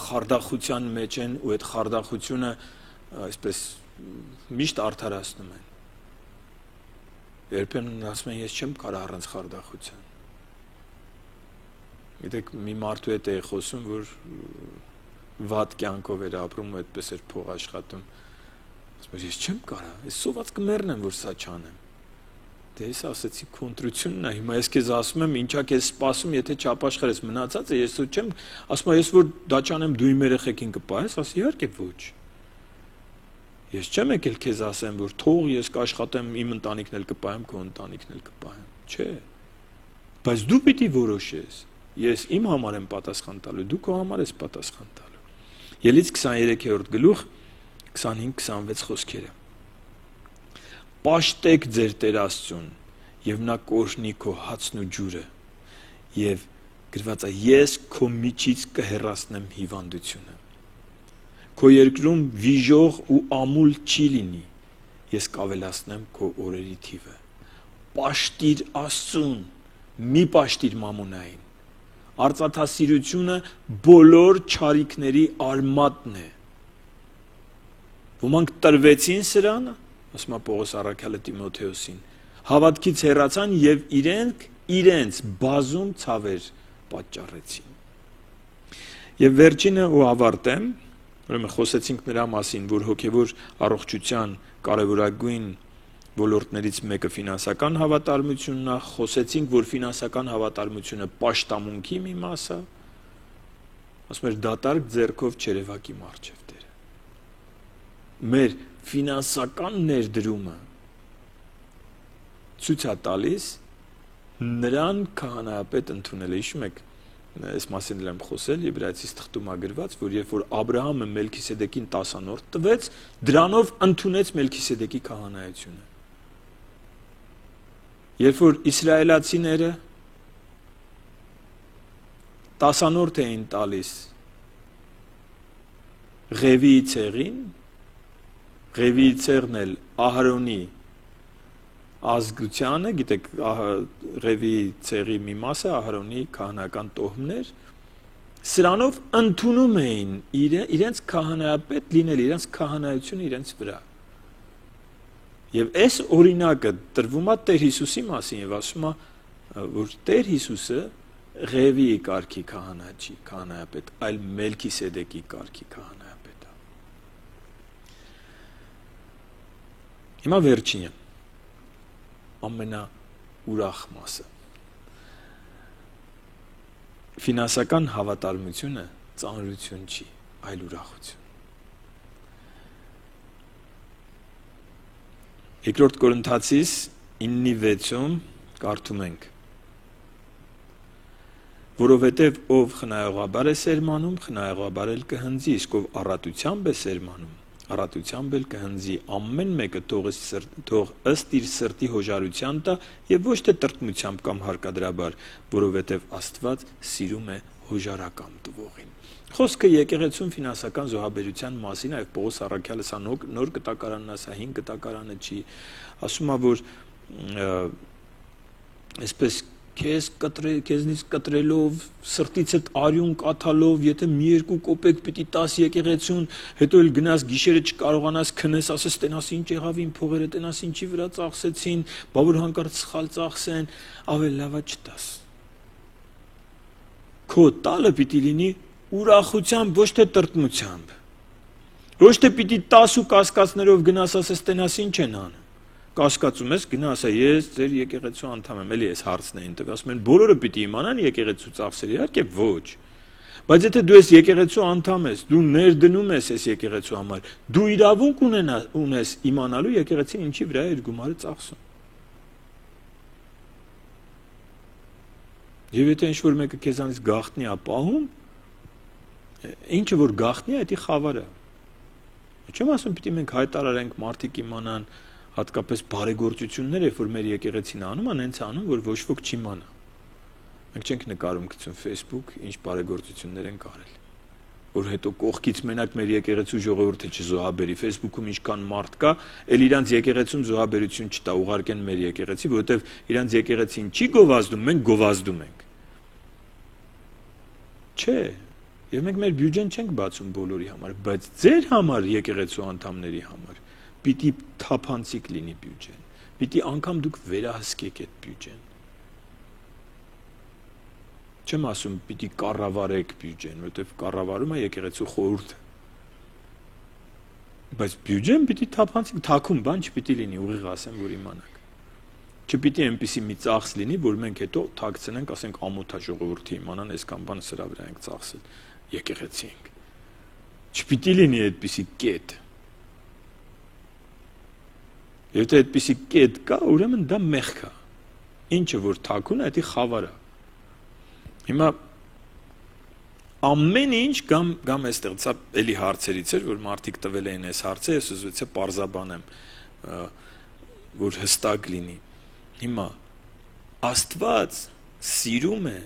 A: խարդախության մեջ են ու այդ խարդախությունը այսպես միշտ արդարացնում են։ Երբեմն ասում են, ես չեմ կարող առանց խարդախության։ Գիտեք, մի մարդու հետ է խոսում, որ վատ կյանքով էր ապրում ու այդպես էր փող աշխատում։ Ասում եմ, ես չեմ կարող, ես սոված կմեռնեմ, որ սա չանեմ։ Դե ես ասեցի, քո ընտրությունն է, հիմա ես քեզ ասում եմ, ինչա քեզ սպասում, եթե չապաշխարես, մնացածը ես չեմ, ասում եմ, ես որ դա չանեմ, դու իմ երեխեքին կպահես, ասի, իհարկե ոչ։ Ես չեմ եկել քեզ ասեմ, որ թող ես կաշխատեմ, իմ ընտանիքն էլ կպահեմ, քո ընտանիքն էլ կպահեմ։ Չէ։ Բայց դու պիտի որոշես։ Ես իմ համար եմ պատասխան տալու, դու քո համար ես պատասխան տալու։ Ելից 23-րդ գլուխ 25-26 խոսքերը։ Պաշտեք ձեր Տեր Աստծուն, եւ նա կօրհնի քո հացն ու ջուրը, եւ գրված է ես քո միջից կհեռացնեմ հիվանդությունը։ Քո երկրում վիժող ու ամուլ չի լինի, ես կավելացնեմ քո օրերի թիվը։ Պաշտիր Աստծուն, մի պաշտիր մամոնային։ Արծաթասիրությունը բոլոր չարիքների արմատն է։ Ոմանք տրվեցին սրան, ասում է Պողոս առաքյալը Տիմոթեոսին, հավատքից հեռացան եւ իրենց բազում ցավեր պատճառեցին։ Եվ վերջինը ու ավարտեմ, ուրեմն խոսեցինք նրա մասին, որ հոգևոր առողջության կարևորագույն ոլորտներից մեկը ֆինանսական հավատարմությունն է, խոսեցինք, որ ֆինանսական հավատարմությունը պաշտամունքի մի մաս է, ասում էր դատարկ ձեռքով չերևակի մարջև Տերը։ Մեր ֆինանսական ներդրումը ցույց է տալիս նրան քահանայապետ ընդունել է, հիշում եք, այս մասին եմ խոսել, Եբրայեցիս թղթում գրված, որ երբ որ Աբրահամը Մելքիսեդեկին 10-րդ տվեց, դրանով ընդունեց Մելքիսեդեկի քահանայությունը։ Երբ որ իսրայելացիները 10-րդ էին տալիս Ղևիի ցեղին, Ղևիի ցեղն էլ Ահարոնի ազգությանը, գիտեք, Ղևիի ցեղի մի մասը Ահարոնի քահանական տոհմներ, սրանով ընդունում էին իրենց քահանայապետ լինել, իրենց քահանայությունը իրենց վրա։ Եվ այս օրինակը տրվում է Տեր Հիսուսի մասին եւ ասում է, որ Տեր Հիսուսը Ղևիի կարգի քահանա չի, քահանայապետ, այլ Մելքիսեդեկի կարգի քահանայապետ է։ Հիմա վերջինը ամենաուրախ մասը։ Ֆինանսական հավատարմությունը ծանրություն չի, այլ ուրախություն։ Երկրորդ Կորինթացիս 9:6-ում կարդում ենք. որովհետև ով խնայողաբար է սերմանում, խնայողաբար էլ կհնձի, իսկ ով առատությամբ է սերմանում, առատությամբ էլ կհնձի, ամեն մեկը թող ըստ իր սրտի հոժարության տա եւ ոչ թե տրտմությամբ կամ հարկադրաբար, որովհետև Աստված սիրում է հոժարակամ տվողին։ Խոսքը եկեղեցուն ֆինանսական զոհաբերության մասին, այլ Պողոս առաքյալը սա նոր կտակարանն է, սա հին կտակարանը չի, ասում է, որ այսպես քեզնից կտրելով, սրտիցդ արյուն կաթալով, եթե մի երկու կոպեկ պիտի տաս եկեղեցուն, հետո էլ գնաս գիշերը չկարողանաս քնես, ասես տենաս ինչ եղավ իմ փողերը, տենաս ինչի վրա ծախսեցին, բա որ հանկարծ սխալ ծախսեն, ավելի լավա չտաս։ Քո տալը պիտի լինի ուրախությամբ, ոչ թե տրտմությամբ։ Ոչ թե պիտի տաս ու կասկածներով գնաս, ասես տենաս ինչ են անում։ Կասկածում ես, գնա ասա, ես ձեր եկեղեցու անդամ եմ, էլի այս հարցն էին տվել, ասում են, բոլորը պիտի իմանան եկեղեցու ծախսերը, իհարկե ոչ։ Բայց եթե դու ես եկեղեցու անդամ ես, դու ներդնում ես այս եկեղեցու համար, դու իրավունք ունես իմանալու եկեղեցին ինչի վրա է իր գումարը ծախսում։ Եվ եթե ինչ-որ մեկը քեզանից գաղտնի է պահում, ինչը որ գաղտնի է, դա խավար է։ Չեմ ասում, պիտի մենք հայտարարենք, մարդիկ իմանան, հատկապես բարեգործությունները, երբ որ մեր եկեղեցին անում են, հենց անում, որ ոչ ոք չիմանա։ Մենք չենք նկարում գցում Facebook, ինչ բարեգործություններ են կարել։ Որ հետո կողքից մենակ մեր եկեղեցու ժողովուրդը չզոհաբերի, Facebook-ում ինչքան մարդ կա, էլ իրանց եկեղեցուն զոհաբերություն չտա, ուղարկեն մեր եկեղեցի, որովհետև իրանց եկեղեցին չի գովազդում, մենք գովազդում ենք։ Չէ, եւ մենք մեր բյուջեն չենք բացում բոլորի համար, բայց ձեր համար եկեղեցու անդամների համար պիտի թափանցիկ լինի բյուջեն, պիտի անգամ դուք վերահսկեք այդ բյուջեն։ Չեմ ասում պիտի կառավարեք բյուջեն, որովհետև կառավարում է եկեղեցու խորհուրդը։ Բայց բյուջեն պիտի թափանցիկ, թաքուն բան չպիտի լինի, ուղիղ ասեմ, որ իմանաք։ Չպիտի այնպիսի մի ծախս լինի, որ մենք հետո թաքցնենք, ասենք ամոթա ժողովրդի իմանան, այսքան բանը սրա վրա ենք ծախսել, եկեղեցի ենք։ Չպիտի լինի այդպիսի կետ։ Եթե այդպիսի կետ կա, ուրեմն դա մեղք է։ Ինչը որ թաքուն է, դա խավար է։ Հիմա ամեն ինչ կամ այստեղ, սա էլի հարցերից էր, որ մարդիկ տվել էին այս հարցը, ես ուզեցի պարզաբանեմ, որ հստակ լինի։ Հիմա Աստված սիրում է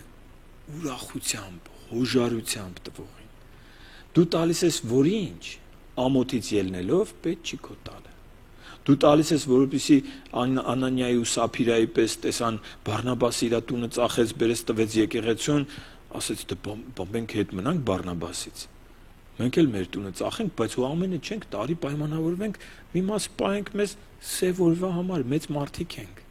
A: ուրախությամբ, հոժարությամբ տվողին։ Դու տալիս ես որի՞նչ, ամոթից ելնելով պետք չի քո տալը։ Դու տալիս ես, որովհետեւ Անանիայի ու Սափիրայի պես տեսան Բարնաբասը իր տունը ծախեց, բերեց տվեց եկեղեցուն, ասեց դե մենք հետ մնանք Բարնաբասից։ Մենք էլ մեր տունը ծախենք, բայց ու ամենը չենք տարի պայմանավորվենք, մի մաս պահենք մեզ սև օրվա համար, մեծ մարդիկ ենք։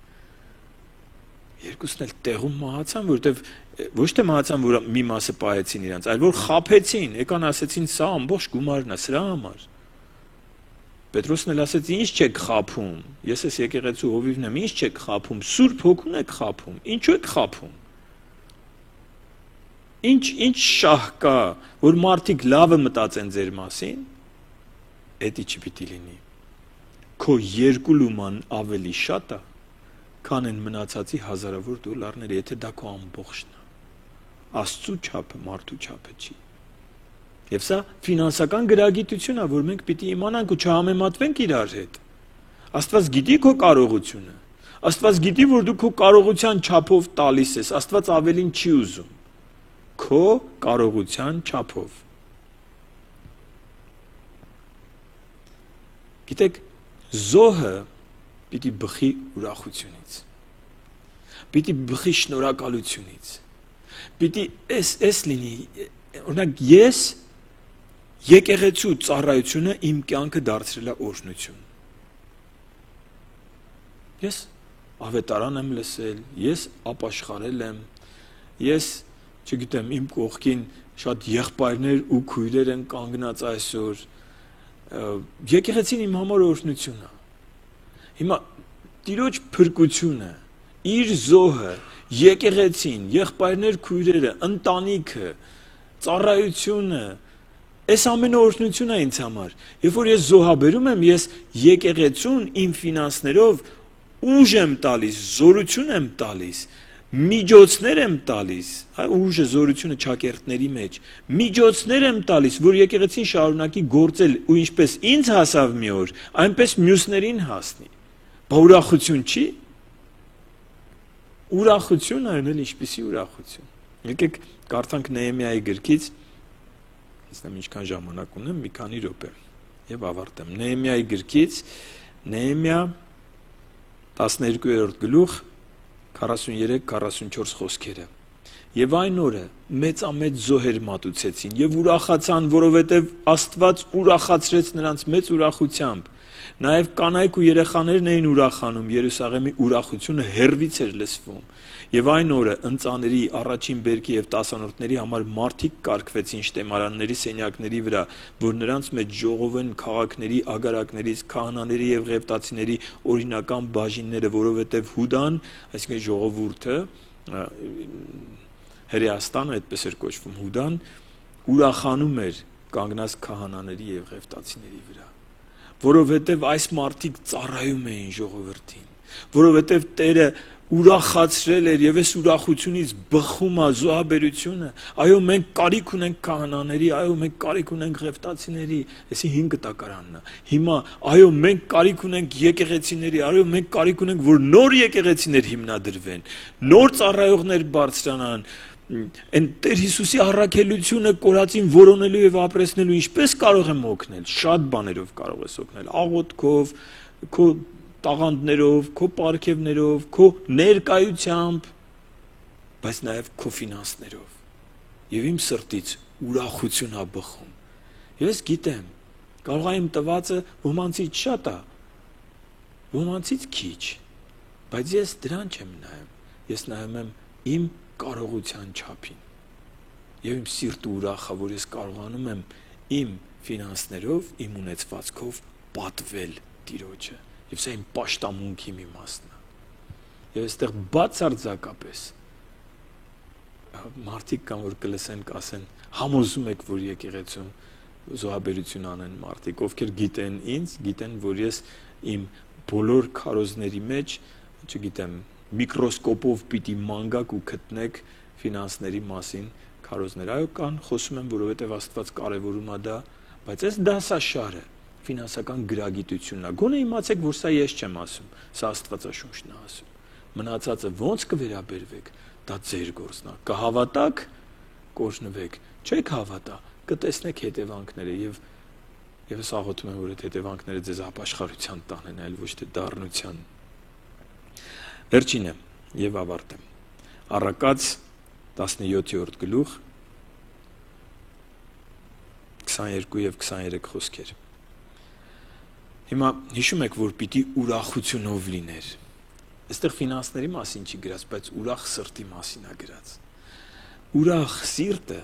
A: Երկուսն էլ տեղում մահացան, որովհետեւ ոչ թե մահացան, որ մի մասը պահեցին իրանց, այլ որ խաբեցին, եկան ասեցին սա ամբողջ գումարն է սրա համար։ Պետրոսն էլ ասեց, ինչ չեք խաբում, ես ես եկեղեցու հովիվն եմ, ինչ չեք խաբում, Սուրբ Հոգուն եք խաբում, ինչու եք խաբում։ Ինչ շահ կա, որ մարդիկ լավը մտածեն ձեր մասին, էդի չպիտի լինի։ Քո 2 լուման ավելի շատ է, քան են մնացածի հազարավոր դոլարները, եթե դա քո ամբողջն է։ Աստծու չափը մարդու չափը չի։ Եվ սա ֆինանսական գրագիտություն է, որ մենք պիտի իմանանք ու չհամեմատվենք իրար հետ։ Աստված գիտի քո կարողությունը։ Աստված գիտի, որ դու քո կարողության չափով տալիս ես։ Աստված ավելին չի ուզում։ Քո կարողության չափով։ Գիտեք, զոհը պիտի բխի ուրախությունից։ Պիտի բխի շնորհակալությունից։ Պիտի էս լինի, օրինակ ես եկեղեցու ծառայությունը իմ կյանքը դարձրել է օրհնություն։ Ես ավետարան եմ լսել, ես ապաշխարել եմ, ես, չգիտեմ, իմ կողքին շատ եղբայրներ ու քույրեր են կանգնած այսօր։ Եկեղեցին իմ համար օրհնություն է։ Հիմա Տիրոջ փրկությունը, իր զոհը, եկեղեցին, եղբայրներ, քույրերը, ընտանիքը, ծառայությունը, այս ամենը օրհնություն է ինձ համար։ Երբ որ ես զոհաբերում եմ, ես եկեղեցուն իմ ֆինանսներով ուժ եմ տալիս, զորություն եմ տալիս, միջոցներ եմ տալիս, ուժը, զորությունը ճակերտների մեջ, միջոցներ եմ տալիս, որ եկեղեցին շարունակի գործել ու ինչպես ինձ հասավ մի օր, այնպես մյուսներին հասնի։ Բա ուրախություն չի։ Ուրախություն այնել ինչպիսի ուրախություն։ Եկեք կարդանք Նեհեմիայի գրքից, ասեմ ինչքան ժամանակ ունեմ, մի քանի րոպե եւ ավարտեմ։ Նեհեմիայի գրքից, Նեհեմիա 12-րդ գլուխ 43-44 խոսքերը։ Եվ այն օրը մեծամեծ զոհեր մատուցեցին եւ ուրախացան, որովհետեւ Աստված ուրախացրեց նրանց մեծ ուրախությամբ։ Նաև կանայք ու երեխաներն էին ուրախանում, Երուսաղեմի ուրախությունը հեռվից էր լսվում։ Եվ այն օրը ընծաների, առաջին բերքի եւ տասանորդների համար մարդիկ կարգվեցին շտեմարանների սենյակների վրա, որ նրանց մեջ ժողովեն քաղաքների, ագարակներից, քահանաների եւ ղևտացիների օրինական բաժինները, որովհետեւ Հուդան, այսինքն ժողովուրդը, Հրեաստանը այդպես էր կոչվում, Հուդան, ուրախանում էր կանգնած քահանաների եւ ղևտացիների վրա։ Որովհետև այս մարդիկ ծառայում էին ժողովրդին, որովհետև Տերը ուրախացրել էր եւ այս ուրախությունից բխում է զոհաբերությունը։ Այո, մենք կարիք ունենք քահանաների, այո, մենք կարիք ունենք ղևտացիների, այսի 5 կտակարանն է։ Հիմա, այո, մենք կարիք ունենք եկեղեցիների, այո, մենք կարիք ունենք, որ նոր եկեղեցիներ հիմնադրվեն, նոր ծառայողներ բարձրանան։ Այն Տեր Հիսուսի առաքելությունը կորածին որոնելու եւ ապրեցնելու ինչպես կարող եմ օգնել։ Շատ բաներով կարող ես օգնել։ Աղոթքով, քո տաղանդներով, քո պարգևներով, քո ներկայությամբ, բայց նաեւ քո ֆինանսներով։ Եվ իմ սրտից ուրախություն է բխում։ Եվ ես գիտեմ, կարող է իմ տվածը ոմանցից շատ է, ոմանցից քիչ, բայց ես դրան չեմ նայում։ Ես նայում եմ իմ կարողության չափին։ Եվ իմ սիրտը ուրախ է, որ ես կարողանում եմ իմ ֆինանսներով, իմ ունեցվածքով պատվել Տիրոջը։ Եվ սա իմ պաշտամունքի մի մասն է։ Եվ այստեղ բացարձակապես մարդիկ կան, որ կլսեն, կասեն, համոզում եք, որ եկեղեցում զոհաբերություն անեն մարդիկ, ովքեր գիտեն ինձ, գիտեն, որ ես իմ բոլոր քարոզների մեջ, չգիտեմ, միկրոսկոպով պիտի մանգակ ու գտնեք ֆինանսների մասին քարոզներ։ Այո, կան, խոսում եմ, որովհետև Աստված կարևորում է դա, բայց այս դասաշարը ֆինանսական գրագիտությունն է։ Գոնե իմացեք, որ սա ես չեմ ասում, սա Աստվածաշունչն է ասում։ Մնացածը ոնց կվերաբերվեք, դա ձեր գործն է։ Կհավատաք, կօրհնվեք, չեք հավատա, կտեսնեք հետևանքները եւ ես աղոթում եմ, որ այդ հետևանքները ձեզ ապաշխարության տանեն, այլ ոչ թե դառնության։ Վերջինը եւ ավարտեմ։ Առակաց 17-րդ գլուխ 22 եւ 23 խոսքեր։ Հիմա հիշում եք, որ պիտի ուրախությունով լիներ։ Այստեղ ֆինանսների մասին չի գրած, բայց ուրախ սրտի մասին է գրած։ Ուրախ սիրտը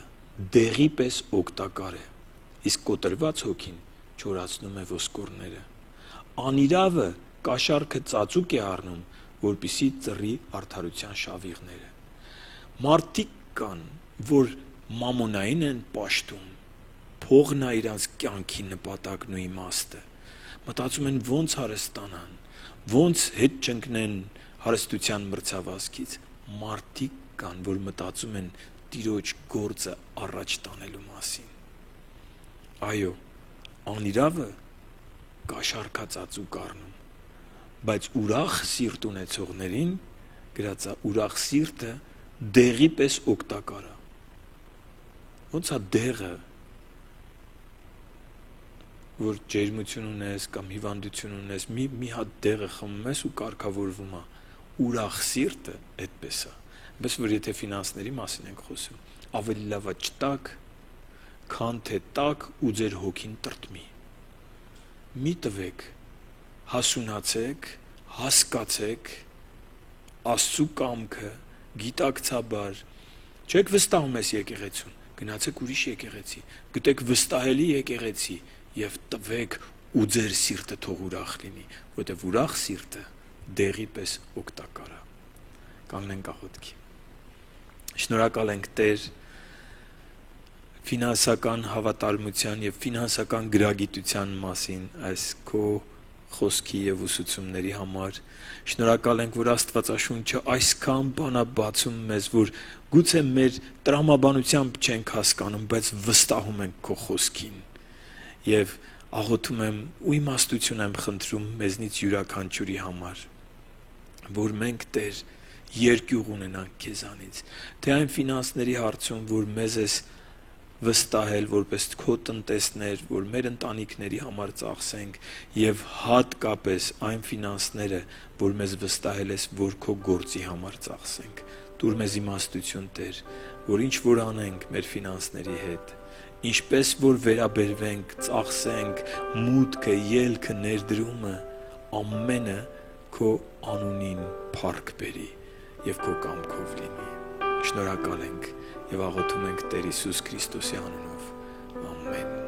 A: դեղի պես օգտակար է, իսկ կոտրված հոգին չորացնում է ոսկորները։ Անիրավը կաշառքը ծածուկ է առնում, որպիսի ծռի արդարության շավիղները։ Մարդիկ կան, որ մամոնային են պաշտում, փողն է իրանց կյանքի նպատակն ու իմաստը, մտածում են ոնց հարստանան, ոնց հետ չընկնեն հարստության մրցավազքից։ Մարդիկ կան, որ մտածում են Տիրոջ գործը առաջ տանելու մասին։ Այո, անիրավը կաշառքած ու կառնում, բայց ուրախ սիրտ ունեցողներին գրած է ուրախ սիրտը դեղի պես օգտակար է։ Ոնց է դեղը, որ ջերմություն ունես կամ հիվանդություն ունես, մի հատ դեղը խմում ես ու կարգավորվում է, ուրախ սիրտը այդպես է։ Բայց որ եթե ֆինանսների մասին ենք խոսում, ավելի լավ է չտակ, քան թե տակ ու ձեր հոգին տրտմի։ Մի տվեք, հասունացեք, հասկացեք Աստծու կամքը, գիտակցաբար, չեք վստահում ես եկեղեցուն, գնացեք ուրիշ եկեղեցի, գտեք վստահելի եկեղեցի եւ տվեք ու ձեր սիրտը թող ուրախ լինի, որովհետեւ ուրախ սիրտը դեղի պես օգտակար է։ Կանգնենք աղոթքի։ Շնորհակալ ենք Տեր ֆինանսական հավատարմության եւ ֆինանսական գրագիտության մասին այս քո խոսքի եւ ուսուցումների համար։ Շնորհակալ ենք, որ Աստվածաշունչը այսքան բան է բացում մեզ, որ գուցե մեր տրամաբանությամբ չենք հասկանում, բայց վստահում ենք քո խոսքին։ Եվ աղոթում եմ ու իմաստություն եմ խնդրում մեզնից յուրաքանչյուրի համար, որ մենք Տեր երկյուղ ունենանք քեզանից, թե այն ֆինանսների հարցում, որ մեզ ես վստահել որպես քո տնտեսներ, որ մեր ընտանիքների համար ծախսենք եւ հատկապես այն ֆինանսները, որ մեզ վստահել ես, որ քո գործի համար ծախսենք։ Տուր մեզ իմաստություն Տեր, որ ինչ որ անենք մեր ֆինանսների հետ, ինչպես որ վերաբերվենք, ծախսենք, մուտքը, ելքը, ներդրումը, ամենը քո անունին փառք բերի եւ քո կամքով լինի։ Շնորհակալ ենք եւ աղոթում ենք Տեր Հիսուս Քրիստոսի անունով։ Ամեն։